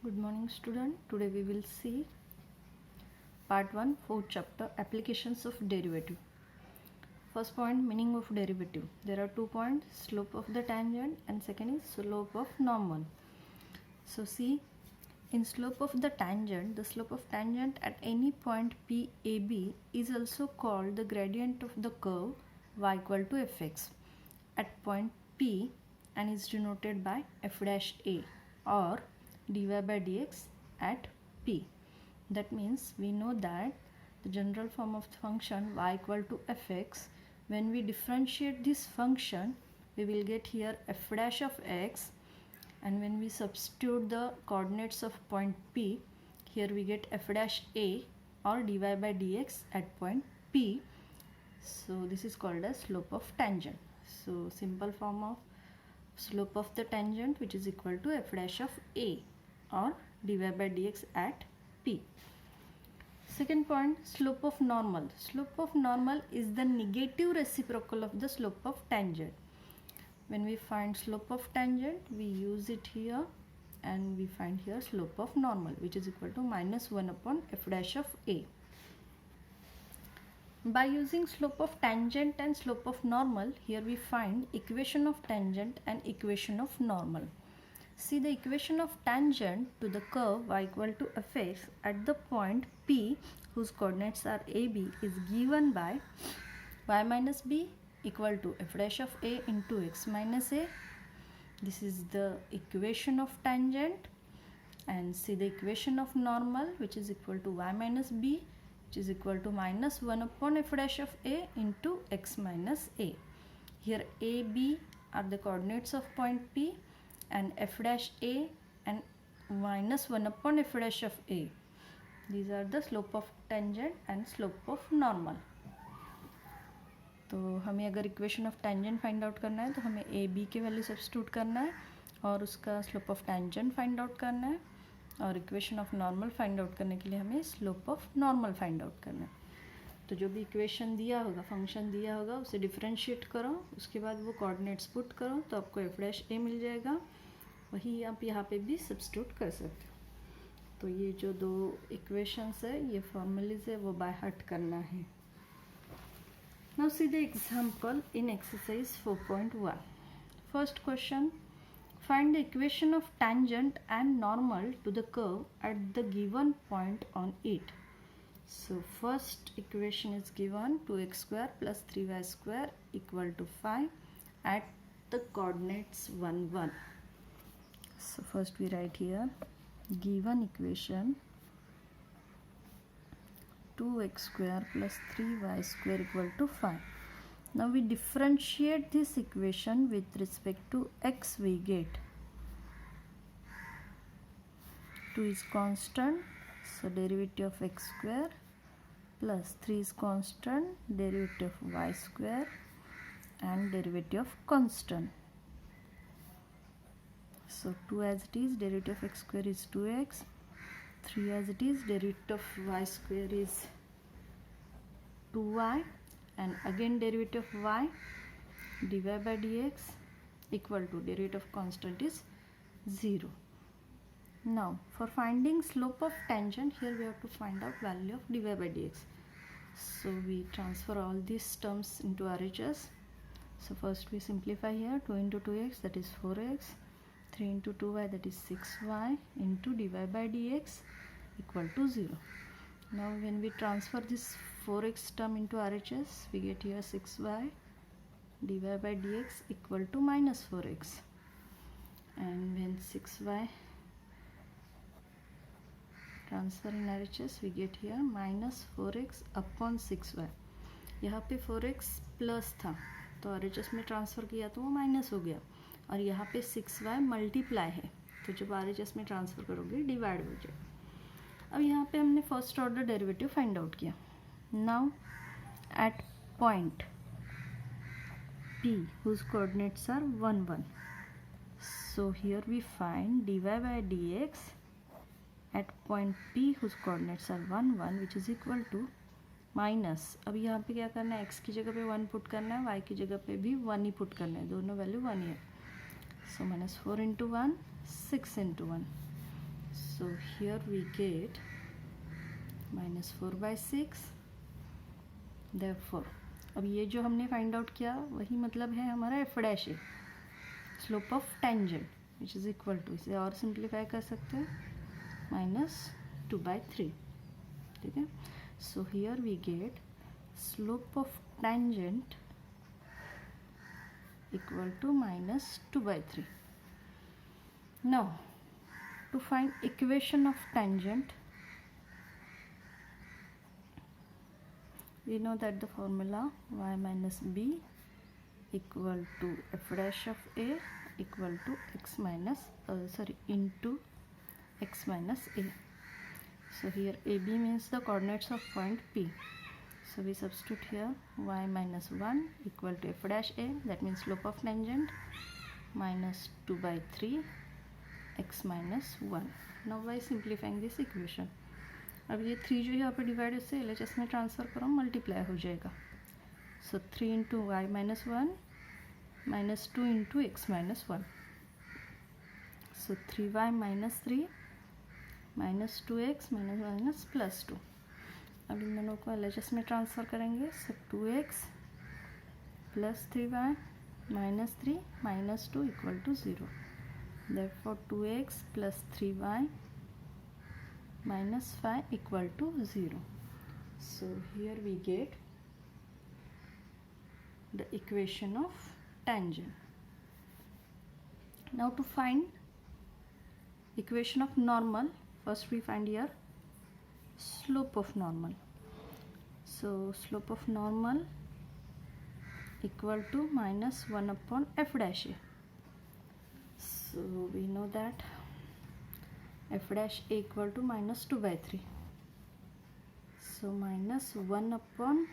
Good morning student. Today we will see part 1 4th chapter applications of derivative. First point, meaning of derivative. There are 2 points, slope of the tangent and second is slope of normal. So see, in slope of the slope of tangent at any point PAB is also called the gradient of the curve y equal to fx at point P and is denoted by f dash a or dy by dx at P. That means we know that the general form of the function y equal to fx, when we differentiate this function we will get here f dash of x, and when we substitute the coordinates of point P, here we get f dash a or dy by dx at point P. So this is called as slope of tangent. So simple form of slope of the tangent, which is equal to f dash of a or dy by dx at P. Second point, slope of normal. Slope of normal is the negative reciprocal of the slope of tangent. When we find slope of tangent, we use it here and we find here slope of normal, which is equal to minus 1 upon f dash of a. By using slope of tangent and slope of normal, here we find equation of tangent and equation of normal. See, the equation of tangent to the curve y equal to fx at the point P, whose coordinates are AB, is given by y minus b equal to f dash of a into x minus a. This is the equation of tangent. And see the equation of normal, which is equal to y minus b, which is equal to minus 1 upon f dash of a into x minus a. Here a, b are the coordinates of point P and f dash a and minus 1 upon f dash of a. These are the slope of tangent and slope of normal. तो हमें अगर equation of tangent find out करना है तो हमें A B के value substitute करना है और उसका slope of tangent find out करना है, और equation of normal find out करने के लिए हमें slope of normal find out करना है. तो जो भी इक्वेशन दिया होगा, फंक्शन दिया होगा, उसे डिफरेंशिएट करो, उसके बाद वो कोऑर्डिनेट्स पुट करो तो आपको एफ डैश ए मिल जाएगा. वही आप यहाँ पे भी सब्स्टिट्यूट कर सकते हो. तो ये जो दो इक्वेशंस है, ये फॉर्मूलीज है, वो बाय हार्ट करना है. Now see the example in exercise 4.1. First question, find the equation of tangent and normal to the curve at the given point on it. So first equation is given 2x square plus 3y square equal to 5 at the coordinates 1, 1. So first we write here given equation 2x square plus 3y square equal to 5. Now we differentiate this equation with respect to x. We get 2 is constant, so derivative of x square, plus 3 is constant, derivative of y square, and derivative of constant. So 2 as it is, derivative of x square is 2x, 3 as it is, derivative of y square is 2y, and again derivative of y, dy by dx equal to derivative of constant is 0. Now for finding slope of tangent, here we have to find out value of dy by dx. So we transfer all these terms into RHS. So first we simplify here, 2 into 2x, that is 4x, 3 into 2y, that is 6y, into dy by dx equal to 0. Now when we transfer this 4x term into RHS, we get here 6y dy by dx equal to minus 4x, and when 6y transfer in RHS, we get here minus 4x upon 6y. यहाँ पे 4x plus था तो RHS में transfer किया तो वो minus हो गया, और यहाँ पे 6y मल्टीप्लाई है तो जब RHS में ट्रांसफ़र करोगे डिवाइड हो जाएगा. अब यहाँ पे हमने first order derivative find out किया. Now at point P whose coordinates are 1, 1. So here we find dy by dx at point P whose coordinates are 1, 1, which is equal to minus. अब यहाँ पे क्या करना है, x की जगह पे 1 पुट करना है, y की जगह पे भी 1 ही पुट करना है, दोनों वैल्यू 1 ही है. So minus 4 into 1, 6 into 1. So here we get -4/6. Therefore अब ये जो हमने फाइंड आउट किया वही मतलब है हमारा f dash a, slope of tangent which is equal to, इसे और सिंप्लीफाई कर सकते हैं -2/3. ठीक है. So here we get slope of tangent equal to -2/3. Now to find equation of tangent, we know that the formula y minus b equal to f dash of a equal to into x minus a. So here ab means the coordinates of point p. So we substitute here y minus 1 equal to f dash a, that means slope of tangent, -2/3 x minus 1. Now by simplifying this equation, अब ये 3 जो यहाँ पे divide इससे LHS में transfer करो, multiply हो जाएगा. सो 3 into y minus 1 -2 into x minus 1. सो 3y minus 3 -2x -2. अब इन दोनों को LHS में ट्रांसफ़र करेंगे. So 2x plus 3y -3 -2 equal to 0. Therefore 2x plus 3y minus 5 equal to 0. So here we get the equation of tangent. Now to find equation of normal, first we find here slope of normal. So slope of normal equal to -1 / f dash a. So we know that f dash a equal to -2/3. So -1 /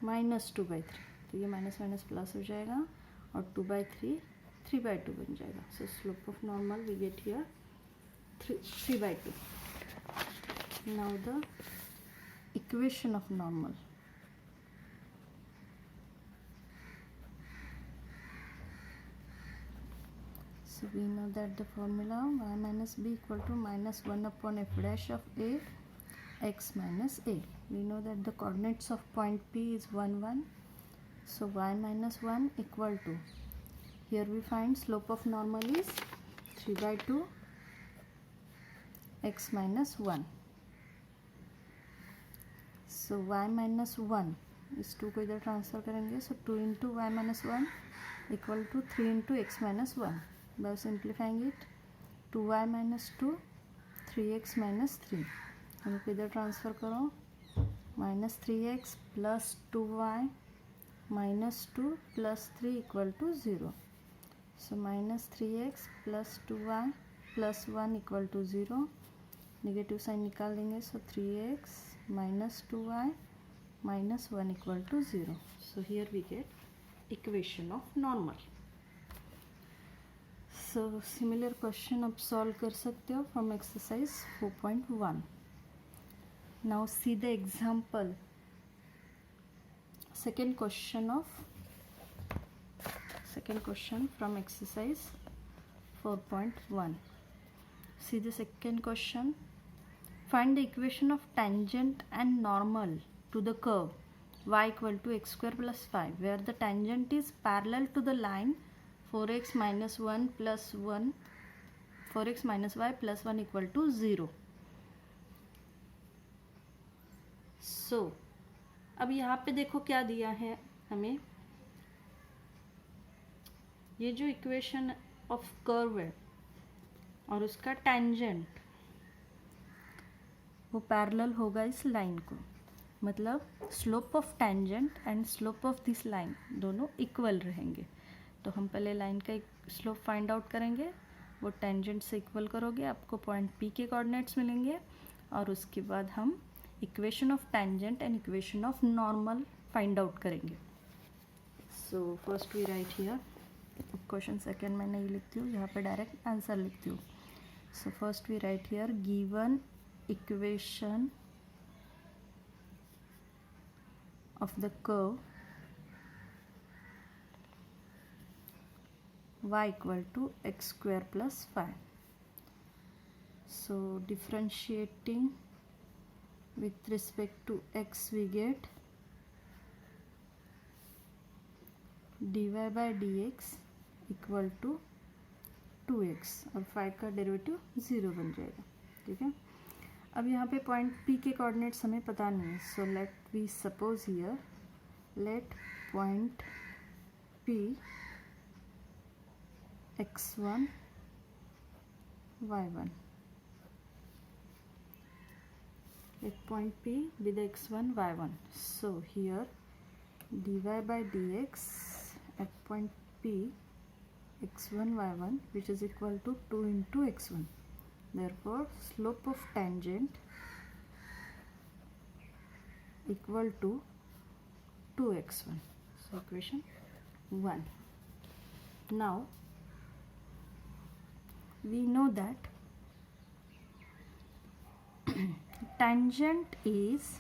-2/3. तो ये minus minus plus हो जाएगा और 2/3 3/2 बन जाएगा. So slope of normal we get here 3/2. Now the equation of normal. So we know that the formula y minus b equal to -1 / f dash of a x minus a. We know that the coordinates of point P is 1 1. So y minus 1 equal to, here we find slope of normal is 3/2 x minus 1. So y minus 1 इस 2 को इधर transfer करेंगे. So 2 into y minus 1 equal to 3 into x minus 1. By simplifying it, 2y minus 2 3x minus 3. हम लोग इधर transfer करो. -3x plus 2y minus 2 plus 3 equal to 0. So -3x plus 2y plus 1 equal to 0. Negative sign निकाल देंगे. सो 3x minus 2y minus 1 equal to 0. So here we get equation of normal. So similar question आप solve कर सकते हो from exercise 4.1. Now see the example. Second question from exercise 4.1. See the second question. Find the equation of tangent and normal to the curve y equal to x square plus 5, where the tangent is parallel to the line 4x minus 1 plus 1 4x minus y plus 1 equal to 0. So अब यहाँ पे देखो क्या दिया है हमें. ये जो इक्वेशन ऑफ कर्व है और उसका टेंजेंट वो पैरेलल होगा इस लाइन को. मतलब slope of tangent and slope of this line दोनों इक्वल रहेंगे. तो हम पहले लाइन का एक स्लोप फाइंड आउट करेंगे. वो टेंजेंट से इक्वल करोगे, आपको पॉइंट पी के कोऑर्डिनेट्स मिलेंगे. और उसके बाद हम equation of tangent and equation of normal find out करेंगे. So first we write here. Question second मैं नहीं लिखती हूँ, यहाँ पे डायरेक्ट आंसर लिखती हूँ. So first we write here given equation of the curve y equal to x square plus 5. So differentiating with respect to x we get dy by dx equal to 2x और 5 का derivative 0 बन जाएगा. ठीक है. अब यहाँ पे point P के कोऑर्डिनेट्स हमें पता नहीं है. So let we suppose here let point P x1 y1. Let point P be the x1 y1. So here dy by dx at point P x1 y1 which is equal to 2 into x1. Therefore slope of tangent equal to 2x1. So equation 1. Now we know that tangent is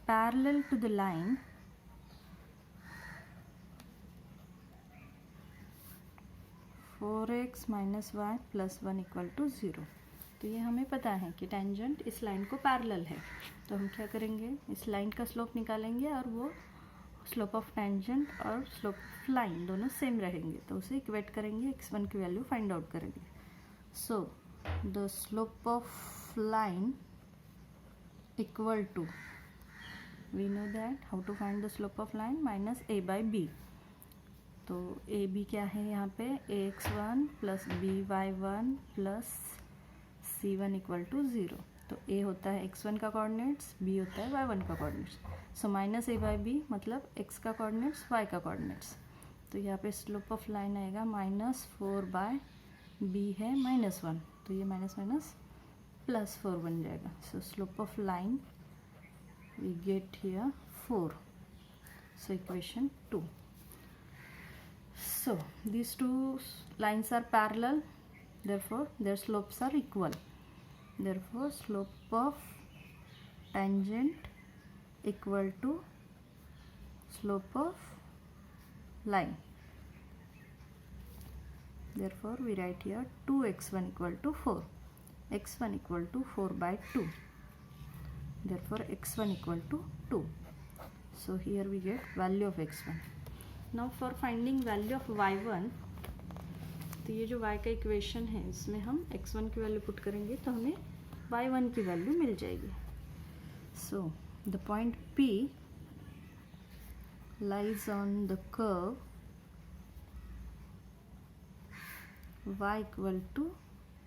parallel to the line four x minus y plus 1 equal to 0. तो ये हमें पता है कि tangent इस line को parallel है. तो हम क्या करेंगे, इस लाइन का स्लोप निकालेंगे और वो स्लोप ऑफ टेंजेंट और स्लोप ऑफ लाइन दोनों सेम रहेंगे. तो उसे इक्वेट करेंगे, x1 की वैल्यू फाइंड आउट करेंगे. So the slope of line equal to, we know that how to find the slope of line, minus a by b. तो a B क्या है यहाँ पे, ax1 plus by1 plus c1 equal to 0. तो a होता है x1 का coordinates, b होता है y1 का coordinates. So minus a by b मतलब x का कोऑर्डिनेट्स y का कोऑर्डिनेट्स. तो यहाँ पे स्लोप ऑफ लाइन आएगा -4 बाय b है -1. तो ये माइनस माइनस प्लस 4 बन जाएगा. So slope of line we get here 4. So equation 2. So these two lines are parallel, therefore their slopes are equal. Therefore slope of tangent equal to slope of line. Therefore we write here 2x1 equal to 4. x1 equal to 4 by 2. Therefore x1 equal to 2. So here we get value of x1. Now for finding value of y1, तो ये जो y का equation है इसमें हम x1 की value put करेंगे तो हमें y1 की वैल्यू मिल जाएगी. So the point P lies on the curve y equal to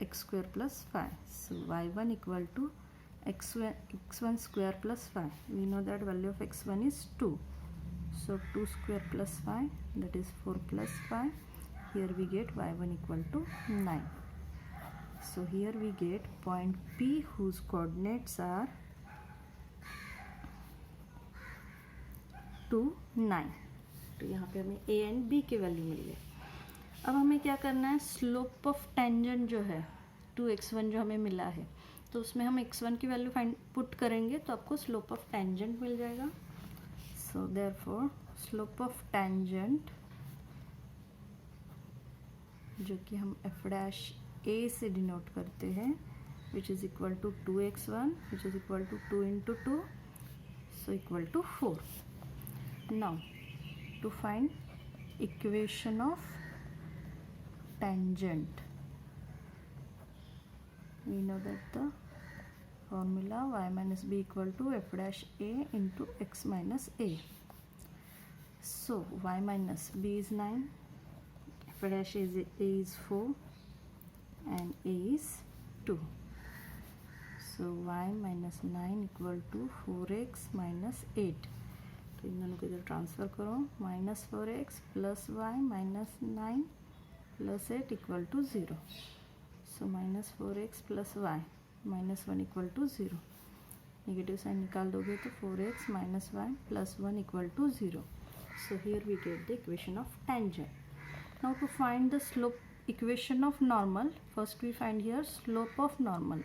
x square plus 5. So y1 equal to x1 square plus 5. We know that value of x1 is 2. So 2 square plus 5, that is 4 plus 5. Here we get y1 equal to 9. So here we get point P whose coordinates are 2, 9. तो यहाँ पे हमें a and b की value मिल गई. अब हमें क्या करना है, स्लोप ऑफ टेंजेंट जो है 2x1 जो हमें मिला है, तो उसमें हम x1 की वैल्यू पुट करेंगे तो आपको स्लोप ऑफ टेंजेंट मिल जाएगा. So therefore slope of tangent, जो कि हम f dash a से डिनोट करते हैं, which is equal to 2x1 which is equal to 2 into 2, so equal to 4. Now to find equation of tangent, we know that the formula y minus b equal to f dash a into x minus a. So y minus b is 9, f dash a is 4 and a is 2. So y minus 9 equal to 4x minus 8. तो इन दोनों को इधर transfer करो, -4x plus y minus 9 plus 8 equal to 0. So -4x plus y -1 equal to 0. Negative sign निकाल दोगे तो 4x minus y plus 1 equal to 0. So here we get the equation of tangent. Now to find the slope equation of normal, first we find here slope of normal.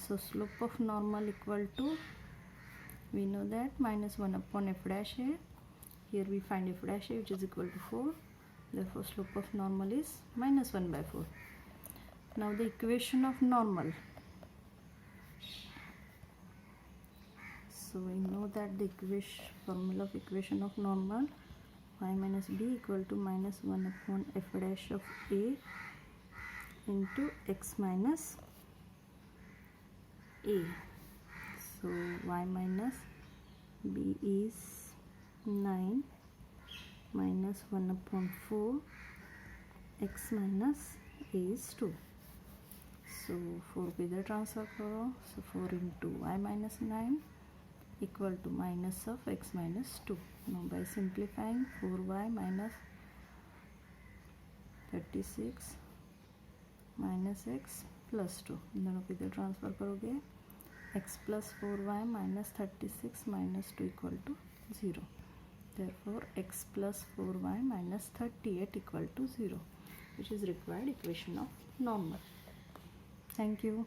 So slope of normal equal to, we know that -1 upon f dash a. Here we find f dash a which is equal to 4. Therefore slope of normal is -1 by 4. Now the equation of normal. So we know that the formula of equation of normal, y minus b equal to minus 1 upon f dash of a into x minus a. So y minus b is 9 minus 1 upon 4, x minus a is 2. So 4 को इधर transfer करो, so 4 into y minus 9 equal to minus of x minus 2. Now by simplifying, 4y minus 36 minus x plus 2, इन दोनों को इधर transfer करोगे, x plus 4y minus 36 minus 2 equal to 0. Therefore x plus 4y minus 38 equal to 0, which is required equation of normal. Thank you.